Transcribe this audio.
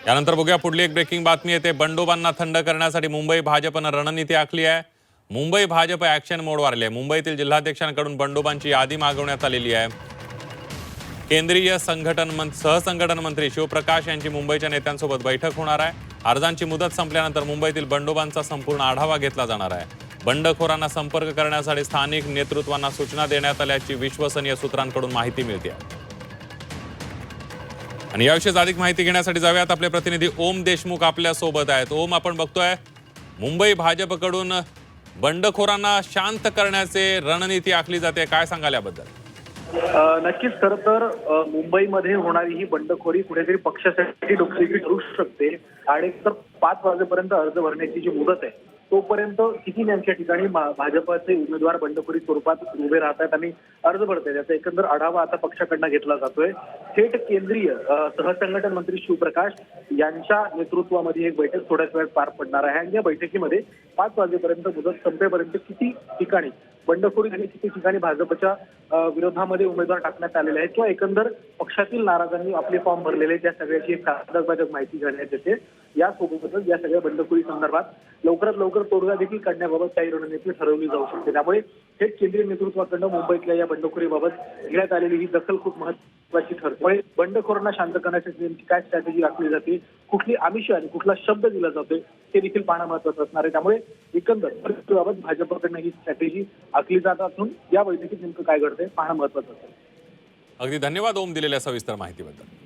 यानंतर बघूया पुढली एक ब्रेकिंग बातमी येते। बंडोबांना थंड करण्यासाठी मुंबई भाजपनं रणनीती आखली आहे। मुंबई भाजप ऍक्शन मोडवर आली आहे। मुंबईतील जिल्हाध्यक्षांकडून बंडोबांची यादी मागवण्यात आलेली आहे। केंद्रीय सहसंघटन मंत्री शिवप्रकाश यांची मुंबईच्या नेत्यांसोबत बैठक होणार आहे। अर्जांची मुदत संपल्यानंतर मुंबईतील बंडोबांचा संपूर्ण आढावा घेतला जाणार आहे। बंडखोरांना संपर्क करण्यासाठी स्थानिक नेतृत्वांना सूचना देण्यात आल्याची विश्वसनीय सूत्रांकडून माहिती मिळते। आणि याविषयी अधिक माहिती घेण्यासाठी जाऊयात, आपले प्रतिनिधी ओम देशमुख आपल्या सोबत आहेत। ओम, आपण बघतोय मुंबई भाजपकडून बंडखोरांना शांत करण्याचे रणनीती आखली जाते, काय सांगाल याबद्दल? नक्कीच खरं तर मुंबईमध्ये होणारी ही बंडखोरी कुठेतरी पक्षासाठी डोकेदुखी ठरू शकते आणि तर 5 वाजेपर्यंत अर्ज भरण्याची जी मुदत आहे तोपर्यंत किती नेमक्या ठिकाणी भाजपचे उमेदवार बंडखोरी स्वरूपात उभे राहतात आणि अर्ज भरतात याचा एकंदर आढावा आता पक्षाकडनं घेतला जातोय। थेट केंद्रीय सहसंघटन मंत्री शिवप्रकाश यांच्या नेतृत्वामध्ये एक बैठक थोड्याच वेळात पार पडणार आहे आणि या बैठकीमध्ये 5 वाजेपर्यंत मुदत संपेपर्यंत किती ठिकाणी बंडखोरी आणि किती ठिकाणी भाजपच्या विरोधामध्ये उमेदवार टाकण्यात आलेले आहेत किंवा एकंदर पक्षातील नाराजांनी आपले फॉर्म भरलेले त्या सगळ्याची एक कागदोपत्री माहिती घेण्यात येते। यासोबतच या सगळ्या बंडखोरी संदर्भात लवकरात लवकर तोडगा देखील काढण्याबाबत काही रणनीती ठरवली जाऊ शकते। त्यामुळे थेट केंद्रीय नेतृत्वाकडून मुंबईतल्या या बंडखोरीबाबत घेण्यात आलेली ही दखल खूप महत्त्वाची ठरते। बंडखोरांना शांत करण्यासाठी नेमकी काय स्ट्रॅटेजी आखली जाते, कुठली आमिष आणि कुठला शब्द दिला जातोय ते देखील पाहणं महत्त्वाचं असणार आहे। त्यामुळे एकंदर बाबत भाजपकडनं ही स्ट्रॅटेजी आखली जात असून या बैठकीत नेमकं काय घडतंय पाहणं महत्त्वाचं असेल। अगदी धन्यवाद ओम, दिलेल्या सविस्तर माहितीबद्दल।